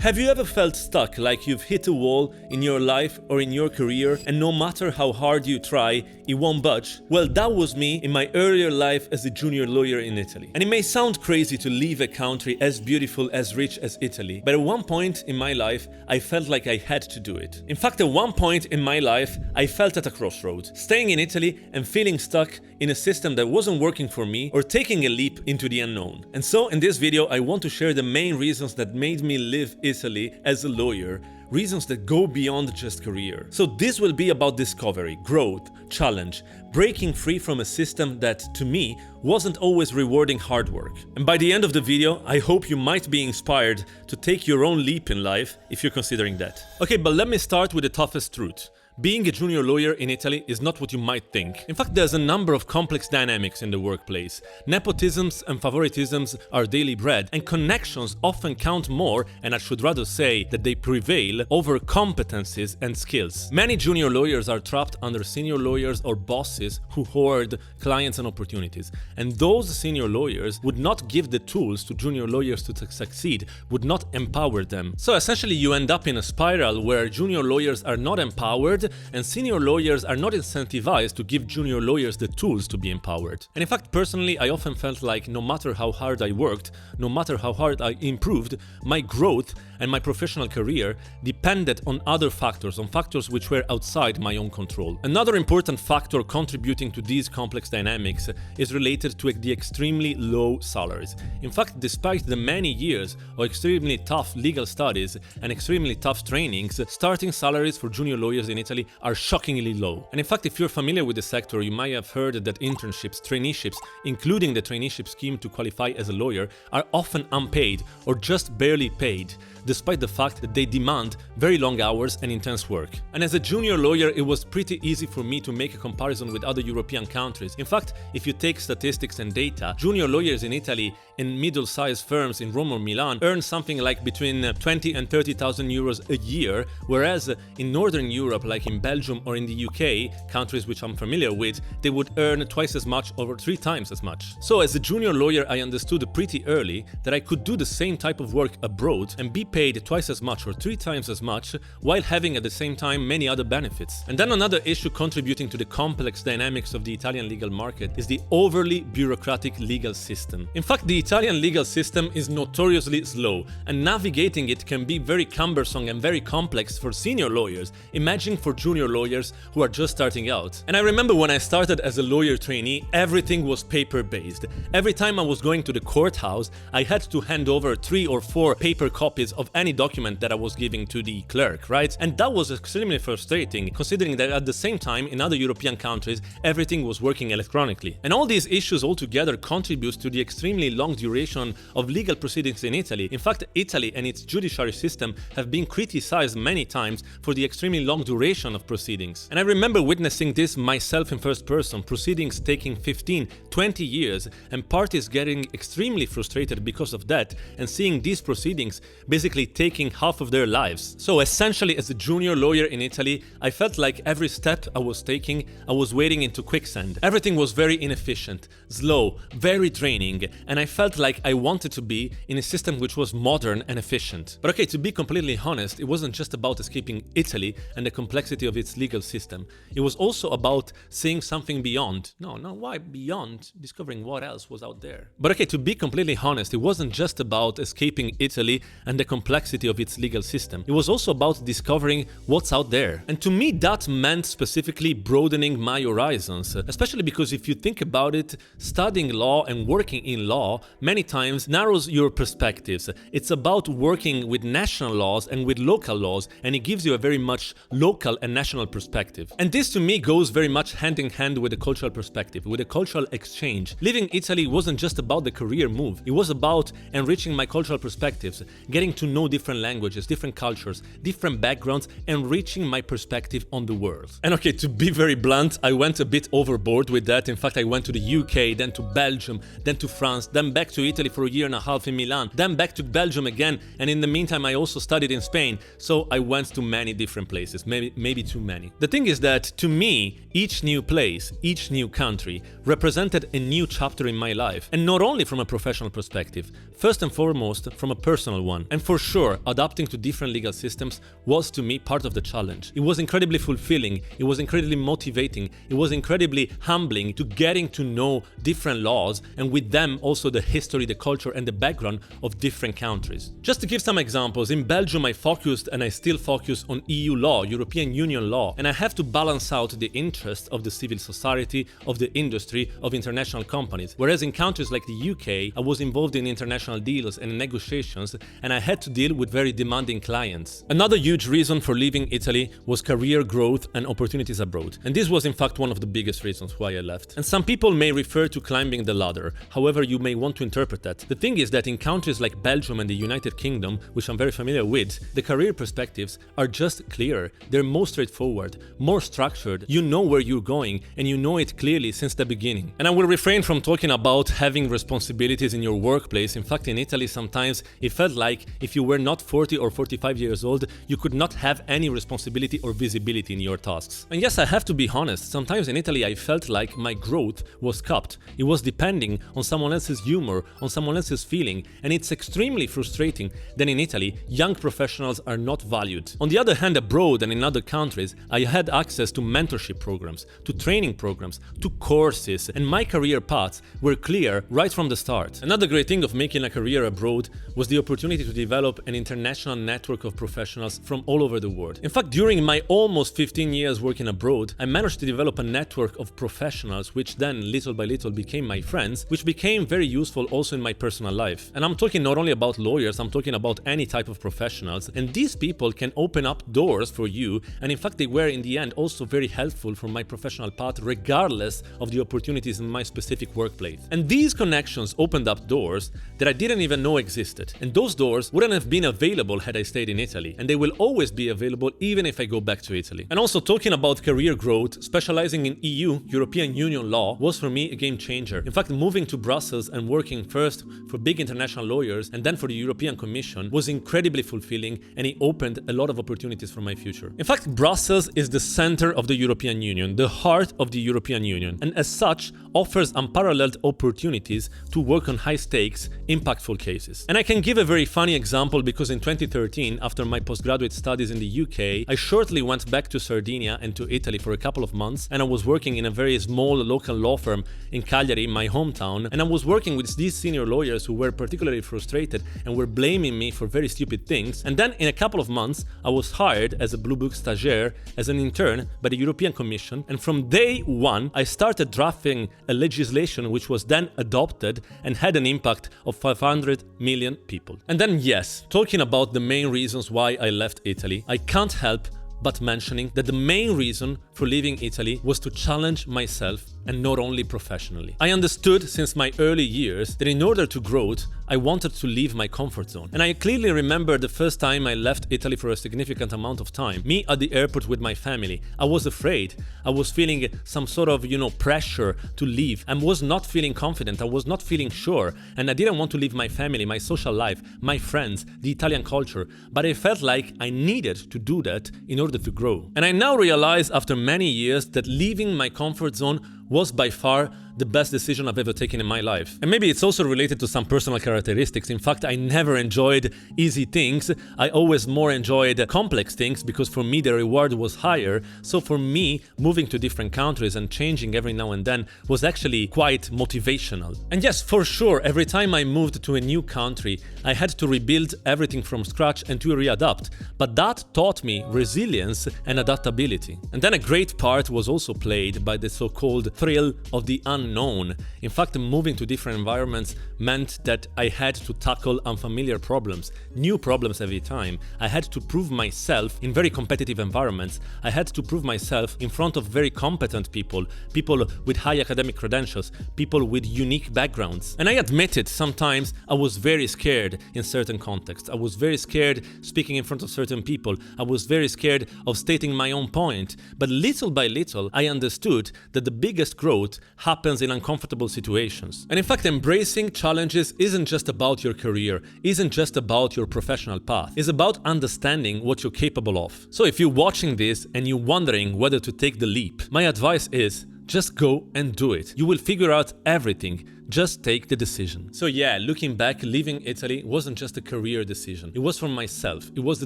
Have you ever felt stuck, like you've hit a wall in your life or in your career, and no matter how hard you try, it won't budge? Well, that was me in my earlier life as a junior lawyer in Italy. And it may sound crazy to leave a country as beautiful, as rich as Italy, but at one point in my life, I felt like I had to do it. In fact, at one point in my life, I felt at a crossroad, staying in Italy and feeling stuck in a system that wasn't working for me, or taking a leap into the unknown. And so in this video, I want to share the main reasons that made me leave Italy as a lawyer, reasons that go beyond just career. So this will be about discovery, growth, challenge, breaking free from a system that, to me, wasn't always rewarding hard work. And by the end of the video, I hope you might be inspired to take your own leap in life if you're considering that. Okay, but let me start with the toughest truth. Being a junior lawyer in Italy is not what you might think. In fact, there's a number of complex dynamics in the workplace. Nepotisms and favoritisms are daily bread, and connections often count more, and I should rather say that they prevail over competencies and skills. Many junior lawyers are trapped under senior lawyers or bosses who hoard clients and opportunities. And those senior lawyers would not give the tools to junior lawyers to succeed, would not empower them. So essentially you end up in a spiral where junior lawyers are not empowered and senior lawyers are not incentivized to give junior lawyers the tools to be empowered. And in fact, personally, I often felt like no matter how hard I worked, no matter how hard I improved, my growth and my professional career depended on other factors, on factors which were outside my own control. Another important factor contributing to these complex dynamics is related to the extremely low salaries. In fact, despite the many years of extremely tough legal studies and extremely tough trainings, starting salaries for junior lawyers in Italy are shockingly low. And in fact, if you're familiar with the sector, you might have heard that internships, traineeships, including the traineeship scheme to qualify as a lawyer, are often unpaid or just barely paid, despite the fact that they demand very long hours and intense work. And as a junior lawyer, it was pretty easy for me to make a comparison with other European countries. In fact, if you take statistics and data, junior lawyers in Italy in middle-sized firms in Rome or Milan earn something like between 20 and 30,000 euros a year, whereas in Northern Europe, like in Belgium or in the UK, countries which I'm familiar with, they would earn twice as much or 3 times as much. So as a junior lawyer, I understood pretty early that I could do the same type of work abroad and be paid twice as much or 3 times as much while having at the same time many other benefits. And then another issue contributing to the complex dynamics of the Italian legal market is the overly bureaucratic legal system. In fact, the Italian legal system is notoriously slow, and navigating it can be very cumbersome and very complex for senior lawyers. Imagine for junior lawyers who are just starting out. And I remember when I started as a lawyer trainee, everything was paper-based. Every time I was going to the courthouse, I had to hand over 3 or 4 paper copies of any document that I was giving to the clerk, right? And that was extremely frustrating, considering that at the same time, in other European countries, everything was working electronically. And all these issues altogether contribute to the extremely long duration of legal proceedings in Italy. In fact, Italy and its judiciary system have been criticized many times for the extremely long duration of proceedings. And I remember witnessing this myself in first person, proceedings taking 15, 20 years, and parties getting extremely frustrated because of that, and seeing these proceedings basically taking half of their lives. So essentially, as a junior lawyer in Italy, I felt like every step I was taking, I was wading into quicksand. Everything was very inefficient, slow, very draining, and I felt like I wanted to be in a system which was modern and efficient. But okay, to be completely honest, it wasn't just about escaping Italy and the complexity of its legal system. It was also about seeing something beyond. No, why beyond? Discovering what else was out there. But okay, to be completely honest, it wasn't just about escaping Italy and the complexity of its legal system. It was also about discovering what's out there. And to me, that meant specifically broadening my horizons, especially because if you think about it, studying law and working in law many times narrows your perspectives. It's about working with national laws and with local laws, and it gives you a very much local and national perspective. And this to me goes very much hand in hand with the cultural perspective, with the cultural exchange. Leaving Italy wasn't just about the career move, it was about enriching my cultural perspectives, getting to know different languages, different cultures, different backgrounds, enriching my perspective on the world. And okay, to be very blunt, I went a bit overboard with that. In fact, I went to the UK, then to Belgium, then to France, then back to Italy for a year and a half in Milan, then back to Belgium again, and in the meantime I also studied in Spain, so I went to many different places, maybe too many. The thing is that, to me, each new place, each new country represented a new chapter in my life, and not only from a professional perspective, first and foremost from a personal one. And for for sure, adapting to different legal systems was to me part of the challenge. It was incredibly fulfilling, it was incredibly motivating, it was incredibly humbling to getting to know different laws and with them also the history, the culture and the background of different countries. Just to give some examples, in Belgium I focused and I still focus on EU law, European Union law, and I have to balance out the interests of the civil society, of the industry, of international companies. Whereas in countries like the UK, I was involved in international deals and negotiations and I had to deal with very demanding clients. Another huge reason for leaving Italy was career growth and opportunities abroad. And this was in fact one of the biggest reasons why I left. And some people may refer to climbing the ladder, however you may want to interpret that. The thing is that in countries like Belgium and the United Kingdom, which I'm very familiar with, the career perspectives are just clearer. They're more straightforward, more structured. You know where you're going and you know it clearly since the beginning. And I will refrain from talking about having responsibilities in your workplace. In fact, in Italy sometimes it felt like if you were not 40 or 45 years old, you could not have any responsibility or visibility in your tasks. And yes, I have to be honest, sometimes in Italy I felt like my growth was capped. It was depending on someone else's humor, on someone else's feeling, and it's extremely frustrating that in Italy, young professionals are not valued. On the other hand, abroad and in other countries, I had access to mentorship programs, to training programs, to courses, and my career paths were clear right from the start. Another great thing of making a career abroad was the opportunity to develop an international network of professionals from all over the world. In fact, during my almost 15 years working abroad, I managed to develop a network of professionals which then little by little became my friends, which became very useful also in my personal life. And I'm talking not only about lawyers, I'm talking about any type of professionals, and these people can open up doors for you, and in fact they were in the end also very helpful for my professional path regardless of the opportunities in my specific workplace. And these connections opened up doors that I didn't even know existed, and those doors wouldn't have been available had I stayed in Italy, and they will always be available even if I go back to Italy. And also talking about career growth, specializing in EU, European Union law, was for me a game changer. In fact, moving to Brussels and working first for big international lawyers and then for the European Commission was incredibly fulfilling, and it opened a lot of opportunities for my future. In fact, Brussels is the center of the European Union, the heart of the European Union, and as such offers unparalleled opportunities to work on high-stakes, impactful cases. And I can give a very funny example because in 2013, after my postgraduate studies in the UK, I shortly went back to Sardinia and to Italy for a couple of months, and I was working in a very small local law firm in Cagliari, my hometown, and I was working with these senior lawyers who were particularly frustrated and were blaming me for very stupid things. And then in a couple of months, I was hired as a Blue Book stagiaire, as an intern by the European Commission, and from day one, I started drafting a legislation which was then adopted and had an impact of 500 million people. And then yes, talking about the main reasons why I left Italy, I can't help but mentioning that the main reason for leaving Italy was to challenge myself, and not only professionally. I understood since my early years that in order to grow, I wanted to leave my comfort zone. And I clearly remember the first time I left Italy for a significant amount of time. Me at the airport with my family. I was afraid. I was feeling some sort of, pressure to leave. I was not feeling confident. I was not feeling sure. And I didn't want to leave my family, my social life, my friends, the Italian culture. But I felt like I needed to do that in order to grow. And I now realize after many years that leaving my comfort zone was by far the best decision I've ever taken in my life. And maybe it's also related to some personal characteristics. In fact, I never enjoyed easy things. I always more enjoyed complex things because for me the reward was higher. So for me, moving to different countries and changing every now and then was actually quite motivational. And yes, for sure, every time I moved to a new country, I had to rebuild everything from scratch and to readapt. But that taught me resilience and adaptability. And then a great part was also played by the so-called thrill of the unknown. In fact, moving to different environments meant that I had to tackle unfamiliar problems, new problems every time. I had to prove myself in very competitive environments. I had to prove myself in front of very competent people, people with high academic credentials, people with unique backgrounds. And I admit it, sometimes I was very scared in certain contexts. I was very scared speaking in front of certain people. I was very scared of stating my own point. But little by little, I understood that the biggest growth happens in uncomfortable situations. And in fact, embracing challenges isn't just about your career, isn't just about your professional path. It's about understanding what you're capable of. So if you're watching this and you're wondering whether to take the leap, my advice is just go and do it. You will figure out everything. just take the decision. So yeah, looking back, leaving Italy wasn't just a career decision. It was for myself. It was the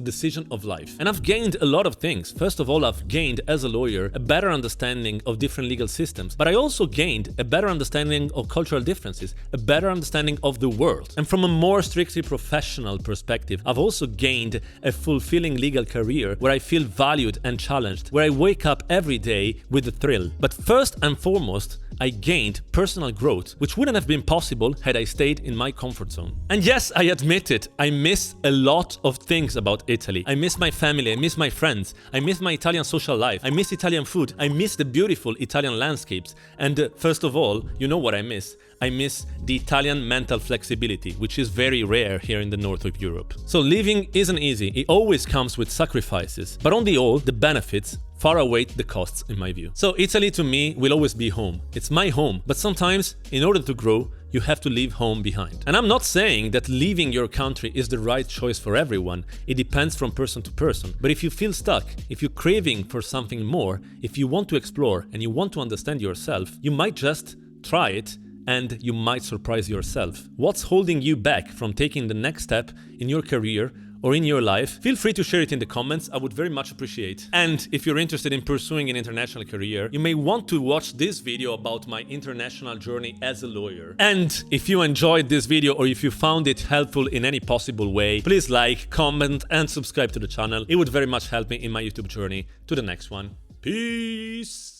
decision of life. And I've gained a lot of things. First of all, I've gained, as a lawyer, a better understanding of different legal systems. But I also gained a better understanding of cultural differences, a better understanding of the world. And from a more strictly professional perspective, I've also gained a fulfilling legal career where I feel valued and challenged, where I wake up every day with a thrill. But first and foremost, I gained personal growth, which wouldn't have been possible had I stayed in my comfort zone. And yes, I admit it, I miss a lot of things about Italy. I miss my family, I miss my friends, I miss my Italian social life, I miss Italian food, I miss the beautiful Italian landscapes. And first of all, you know what I miss? I miss the Italian mental flexibility, which is very rare here in the north of Europe. So leaving isn't easy, it always comes with sacrifices. But on the whole, the benefits far outweigh the costs in my view. So Italy to me will always be home. It's my home, but sometimes in order to grow, you have to leave home behind. And I'm not saying that leaving your country is the right choice for everyone. It depends from person to person. But if you feel stuck, if you're craving for something more, if you want to explore and you want to understand yourself, you might just try it and you might surprise yourself. What's holding you back from taking the next step in your career or in your life? Feel free to share it in the comments, I would very much appreciate. And if you're interested in pursuing an international career, you may want to watch this video about my international journey as a lawyer. And if you enjoyed this video or if you found it helpful in any possible way, please like, comment and subscribe to the channel. It would very much help me in my YouTube journey to the next one. Peace!